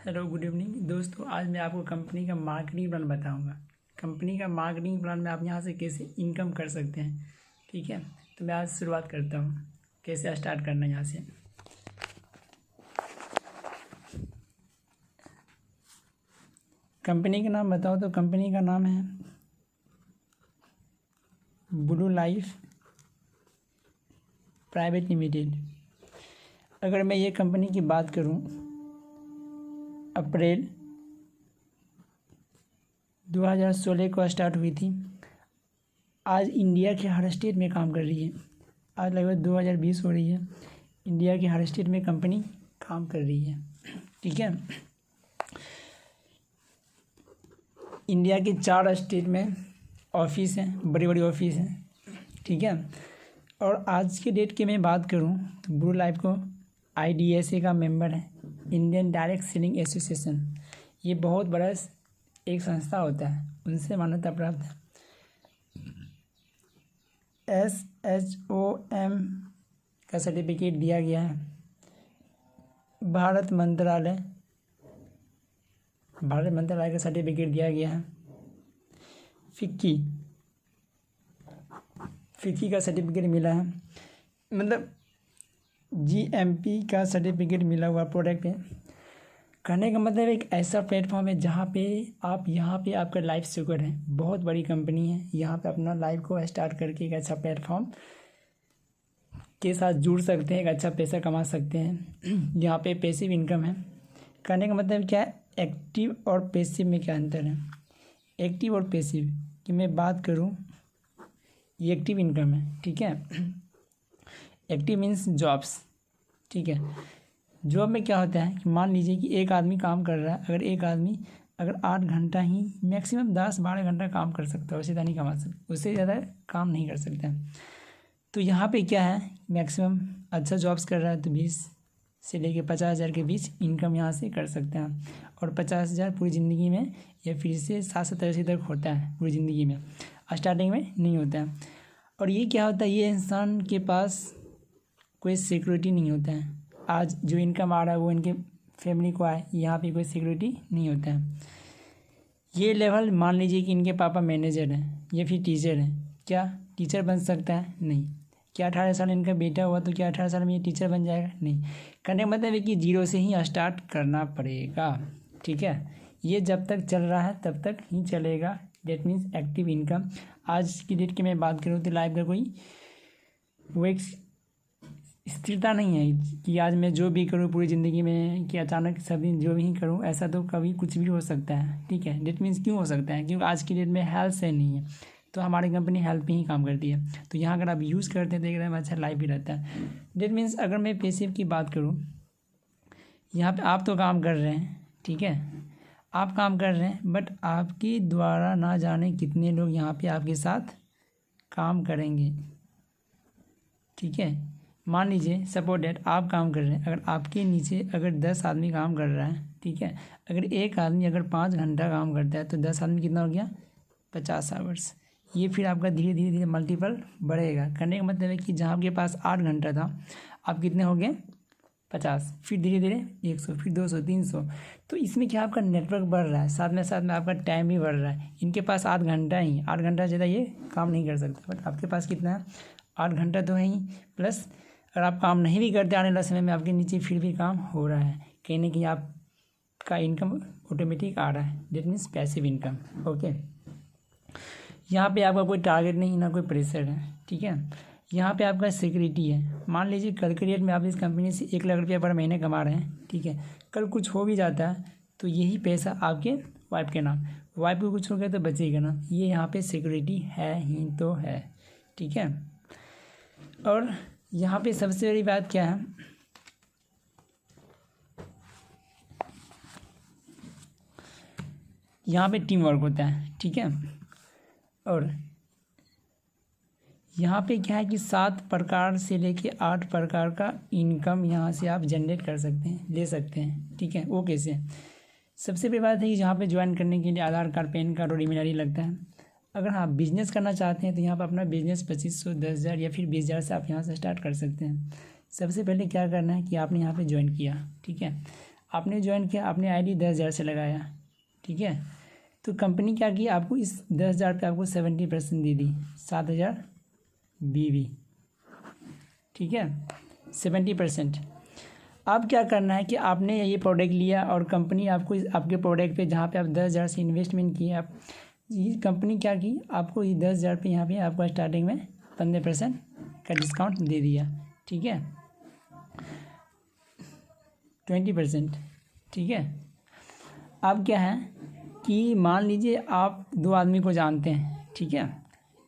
Hello good evening दोस्तों। आज मैं आपको कंपनी का मार्केटिंग प्लान बताऊंगा। कंपनी का मार्केटिंग प्लान में आप यहाँ से कैसे इनकम कर सकते हैं। ठीक है, तो मैं आज शुरुआत करता हूँ कैसे स्टार्ट करना है। यहाँ से कंपनी का नाम बताओ तो कंपनी का नाम है ब्लू लाइफ प्राइवेट लिमिटेड। अगर मैं ये कंपनी की बात करूँ, अप्रैल 2016 को स्टार्ट हुई थी। आज इंडिया के हर स्टेट में काम कर रही है। आज लगभग 2020 हो रही है, इंडिया के हर स्टेट में कंपनी काम कर रही है। ठीक है, इंडिया के 4 स्टेट में ऑफिस हैं, बड़ी बड़ी ऑफिस हैं। ठीक है, और आज के डेट की मैं बात करूं तो ब्लू लाइफ को IDSA का मेंबर है, इंडियन डायरेक्ट सेलिंग एसोसिएशन। ये बहुत बड़ा एक संस्था होता है, उनसे मान्यता प्राप्त है। SHOM का सर्टिफिकेट दिया गया है। भारत मंत्रालय का सर्टिफिकेट दिया गया है। फिक्की का सर्टिफिकेट मिला है, मतलब GMP का सर्टिफिकेट मिला हुआ प्रोडक्ट है। कहने का मतलब एक ऐसा प्लेटफॉर्म है जहाँ पे आप यहाँ पे आपका लाइफ सिक्योर है। बहुत बड़ी कंपनी है, यहाँ पे अपना लाइफ को स्टार्ट करके एक अच्छा प्लेटफॉर्म के साथ जुड़ सकते हैं, एक अच्छा पैसा कमा सकते हैं। यहाँ पे पैसिव इनकम है। कहने का मतलब क्या है, एक्टिव और पैसिव में क्या अंतर है। एक्टिव और पैसिव की मैं बात करूँ, ये एक्टिव इनकम है। ठीक है, एक्टिव मीन्स जॉब्स। ठीक है, जॉब में क्या होता है कि मान लीजिए कि एक आदमी काम कर रहा है। अगर एक आदमी 8 घंटा ही, मैक्सिमम 10-12 घंटा काम कर सकता है, उससे ज़्यादा नहीं कमा सकता, उससे ज़्यादा काम नहीं कर सकता है। तो यहाँ पे क्या है, मैक्सिमम अच्छा जॉब्स कर रहा है तो 20 से लेके 50,000 के बीच इनकम यहाँ से कर सकते हैं। और 50,000 पूरी ज़िंदगी में या फिर से 60-80 तक होता है पूरी ज़िंदगी में, स्टार्टिंग में नहीं होता है। और ये क्या होता है, ये इंसान के पास कोई सिक्योरिटी नहीं होता है। आज जो इनकम आ रहा है वो इनके फैमिली को आए, यहाँ पे कोई सिक्योरिटी नहीं होता है। ये लेवल, मान लीजिए कि इनके पापा मैनेजर हैं या फिर टीचर हैं, क्या टीचर बन सकता है? नहीं। क्या 18 साल इनका बेटा हुआ तो क्या 18 साल में ये टीचर बन जाएगा? नहीं। कहने का मतलब है कि 0 से ही स्टार्ट करना पड़ेगा। ठीक है, ये जब तक चल रहा है तब तक ही चलेगा। That means active income. आज की डेट की मैं बात करूँ तो लाइफ का कोई वो एक स्थिरता नहीं है कि आज मैं जो भी करूँ पूरी ज़िंदगी में, कि अचानक सभी जो भी करूँ, ऐसा तो कभी कुछ भी हो सकता है। ठीक है, डेट मीन्स क्यों हो सकता है, क्योंकि आज की डेट में हेल्थ से नहीं है, तो हमारी कंपनी हेल्थ पे ही काम करती है। तो यहाँ अगर आप यूज़ करते हैं तो एकदम अच्छा लाइफ भी रहता है। डेट मीन्स अगर मैं पैसिव की बात करूँ, यहाँ पे आप तो काम कर रहे हैं। ठीक है, आप काम कर रहे हैं, बट आपके द्वारा ना जाने कितने लोग यहाँ पे आपके साथ काम करेंगे। ठीक है, मान लीजिए सपोज डेट आप काम कर रहे हैं, अगर आपके नीचे अगर 10 आदमी काम कर रहा है। ठीक है, अगर एक आदमी अगर 5 घंटा काम करता है तो 10 आदमी कितना हो गया, 50 आवर्स। ये फिर आपका धीरे धीरे धीरे मल्टीपल बढ़ेगा। करने का मतलब है कि जहाँ आपके पास 8 घंटा था, आप कितने हो गए, 50, फिर धीरे धीरे 100, फिर 200, 300। तो इसमें क्या आपका नेटवर्क बढ़ रहा है, साथ में आपका टाइम भी बढ़ रहा है। इनके पास 8 घंटा ही, 8 घंटा ज़्यादा ये काम नहीं कर सकता, बट आपके पास कितना है, 8 घंटा तो है ही, प्लस अगर आप काम नहीं भी करते आने वाले समय में, आपके नीचे फिर भी काम हो रहा है। कहीं ना कहीं आपका इनकम ऑटोमेटिक आ रहा है। That means passive income. Okay, यहाँ पे आपका कोई टारगेट नहीं, ना कोई प्रेशर है। ठीक है, यहाँ पे आपका सिक्योरिटी है। मान लीजिए कल के डेट में आप इस कंपनी से 1 लाख रुपया पर महीने कमा रहे हैं। ठीक है, कल कुछ हो भी जाता है तो यही पैसा आपके वाइफ के नाम, वाइफ को कुछ हो गया तो बचेगा ना, ये यहाँ पे सिक्योरिटी है ही तो है। ठीक है, और यहाँ पे सबसे बड़ी बात क्या है, यहाँ पे टीम वर्क होता है। ठीक है, और यहाँ पे क्या है कि 7 प्रकार से लेके 8 प्रकार का इनकम यहाँ से आप जनरेट कर सकते हैं, ले सकते हैं। ठीक है, वो कैसे, सबसे पहली बात है कि जहाँ पे ज्वाइन करने के लिए आधार कार्ड, पैन कार्ड और ईमेल आईडी लगता है। अगर हाँ बिज़नेस करना चाहते हैं तो यहाँ पर अपना बिज़नेस 2500, 10,000 या फिर 20,000 से आप यहाँ से स्टार्ट कर सकते हैं। सबसे पहले क्या करना है कि आपने यहाँ पे ज्वाइन किया। ठीक है, आपने ज्वाइन किया, आपने आईडी 10,000 से लगाया, ठीक है। तो कंपनी क्या की, आपको इस 10,000 पे आपको 70% दे दी, 7,000 BV, ठीक है, 70%। अब क्या करना है कि आपने ये प्रोडक्ट लिया और कंपनी आपको आपके प्रोडक्ट पे जहाँ पे आप 10,000 से इन्वेस्टमेंट किए, आप ये कंपनी क्या की, आपको ये 10,000 पे यहाँ पे आपको स्टार्टिंग में 15% का डिस्काउंट दे दिया, ठीक है, 20%, ठीक है। अब क्या है कि मान लीजिए आप 2 आदमी को जानते हैं, ठीक है,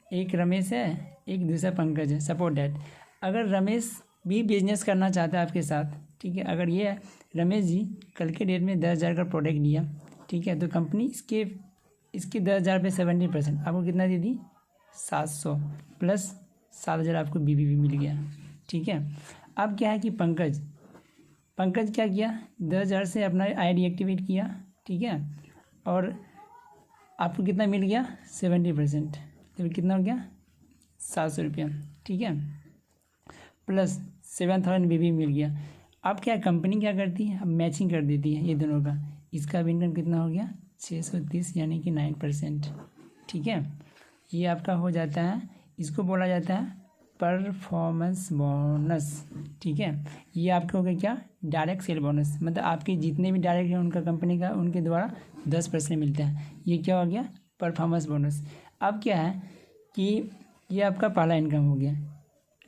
एक रमेश है, एक दूसरा पंकज है, सपोर्ट डैट। अगर रमेश भी बिजनेस करना चाहता है आपके साथ, ठीक है, अगर ये रमेश जी कल के डेट में 10,000 का प्रोडक्ट लिया, ठीक है, तो कंपनी इसके 10,000 पे 70% आपको कितना दे दी, 700 प्लस 7,000 आपको BV भी मिल गया, ठीक है। अब क्या है कि पंकज क्या किया, 10,000 से अपना आईडी एक्टिवेट किया, ठीक है, और आपको कितना मिल गया, 70%, तो कितना हो गया, 700 रुपया, ठीक है, प्लस 7,000 BV मिल गया। अब क्या कंपनी क्या करती है, अब मैचिंग कर देती है ये दोनों का, इसका भी इनकम कितना हो गया, 630 यानी कि 9%, ठीक है। ये आपका हो जाता है, इसको बोला जाता है परफॉर्मेंस बोनस, ठीक है। ये आपका हो गया क्या, डायरेक्ट सेल बोनस, मतलब आपके जितने भी डायरेक्ट हैं उनका कंपनी का उनके द्वारा 10% मिलता है, ये क्या हो गया, परफॉर्मेंस बोनस। अब क्या है कि ये आपका पहला इनकम हो गया,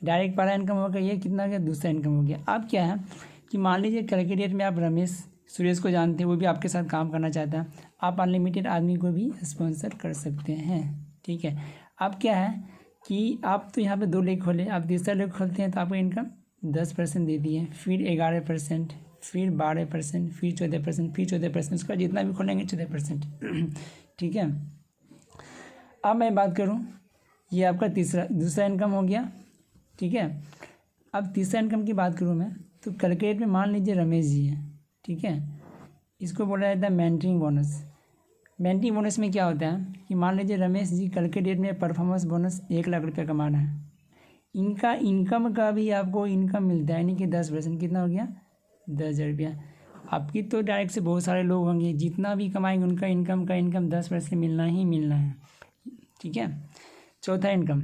डायरेक्ट पहला इनकम हो गया, ये कितना हो गया, दूसरा इनकम हो गया। अब क्या है कि मान लीजिए कल के डेट में आप रमेश सुरेश को जानते हैं, वो भी आपके साथ काम करना चाहता है, आप अनलिमिटेड आदमी को भी स्पॉन्सर कर सकते हैं, ठीक है। अब क्या है कि आप तो यहाँ पे 2 लेख खोले, आप तीसरा लेख खोलते हैं तो आपको इनकम 10% देती है, फिर 11%, फिर 12%, फिर 14%, फिर 14%, उसका जितना भी खोलेंगे 14%, ठीक है। अब मैं बात करूँ, ये आपका दूसरा इनकम हो गया, ठीक है। अब तीसरा इनकम की बात करूँ मैं, तो कल के डेट में मान लीजिए रमेश जी हैं, ठीक है, इसको बोला जाता है मेंटरिंग बोनस। मेंटरिंग बोनस में क्या होता है कि मान लीजिए रमेश जी कल के डेट में परफॉर्मेंस बोनस 1 लाख रुपये कमाना है, इनका इनकम का भी आपको इनकम मिलता है, यानी कि 10%, कितना हो गया, 10,000 रुपया। आपकी तो डायरेक्ट से बहुत सारे लोग होंगे, जितना भी कमाएंगे उनका इनकम 10% मिलना ही मिलना है, ठीक है। चौथा इनकम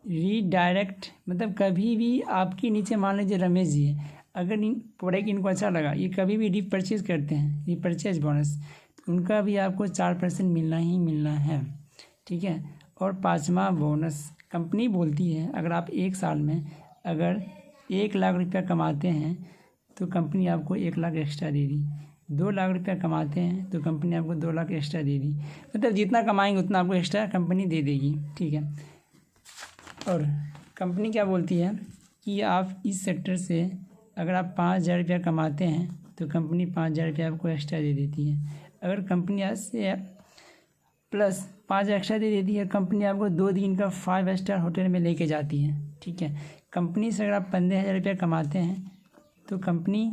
रीडायरेक्ट, मतलब कभी भी आपके नीचे मान लीजिए रमेश जी है, अगर प्रोडक्ट इनको अच्छा लगा, ये कभी भी रीपरचेज करते हैं, रीपरचेज बोनस, तो उनका भी आपको 4% मिलना ही मिलना है, ठीक है। और 5वां बोनस, कंपनी बोलती है अगर आप 1 साल में अगर 1 लाख रुपया कमाते हैं तो कंपनी आपको 1 लाख एक्स्ट्रा दे दी, 2 लाख रुपया कमाते हैं तो कंपनी आपको 2 लाख एक्स्ट्रा दे दी, मतलब जितना कमाएंगे उतना आपको एक्स्ट्रा कंपनी दे देगी, ठीक है। और कंपनी क्या बोलती है कि आप इस सेक्टर से अगर आप 5,000 रुपया कमाते हैं तो कंपनी 5,000 रुपया आपको एक्स्ट्रा दे देती है। अगर कंपनी से प्लस 5 एक्स्ट्रा दे देती है, कंपनी आपको 2 दिन का 5 स्टार होटल में लेके जाती है, ठीक है। कंपनी से अगर आप 15,000 रुपया कमाते हैं तो कंपनी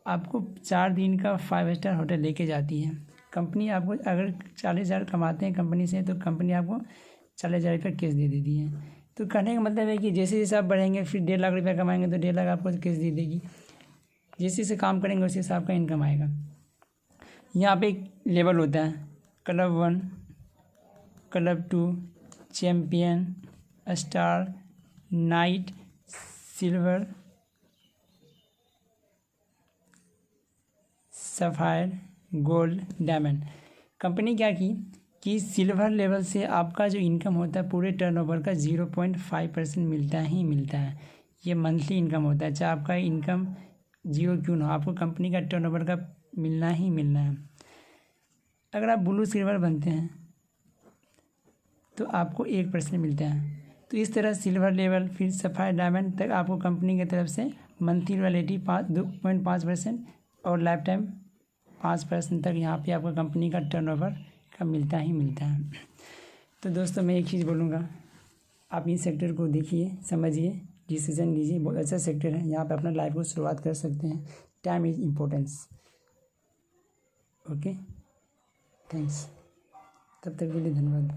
आपको 4 दिन का 5 स्टार होटल लेके जाती है। कंपनी आपको अगर 40,000 कमाते हैं कंपनी से तो कंपनी आपको 40,000 रुपया कैश दे देती है। तो कहने का मतलब है कि जैसे जैसे आप बढ़ेंगे, फिर 1.5 लाख रुपया कमाएंगे तो 1.5 लाख आपको कैश दे देगी, जैसे जैसे काम करेंगे उसी से आपका इनकम आएगा। यहाँ पे एक लेवल होता है, club 1, club 2, champion, star, night, silver, sapphire, gold, diamond. Company क्या की कि सिल्वर लेवल से आपका जो इनकम होता है पूरे टर्नओवर का 0.5% मिलता ही मिलता है। ये मंथली इनकम होता है, चाहे आपका इनकम 0 क्यों ना हो, आपको कंपनी का टर्नओवर का मिलना ही मिलना है। अगर आप ब्लू सिल्वर बनते हैं तो आपको 1% मिलता है। तो इस तरह सिल्वर लेवल फिर सफ़ायर डायमंड तक आपको कंपनी की तरफ से मंथली रॉयल्टी 2.5% और लाइफ टाइम 5% तक यहाँ पे आपको कंपनी का टर्नओवर का मिलता ही मिलता है। तो दोस्तों मैं एक चीज़ बोलूँगा, आप इस सेक्टर को देखिए, समझिए, डिसीजन लीजिए, बहुत अच्छा सेक्टर है, यहाँ पे अपना लाइफ को शुरुआत कर सकते हैं। Time is importance. Okay, thanks, तब तक के लिए धन्यवाद।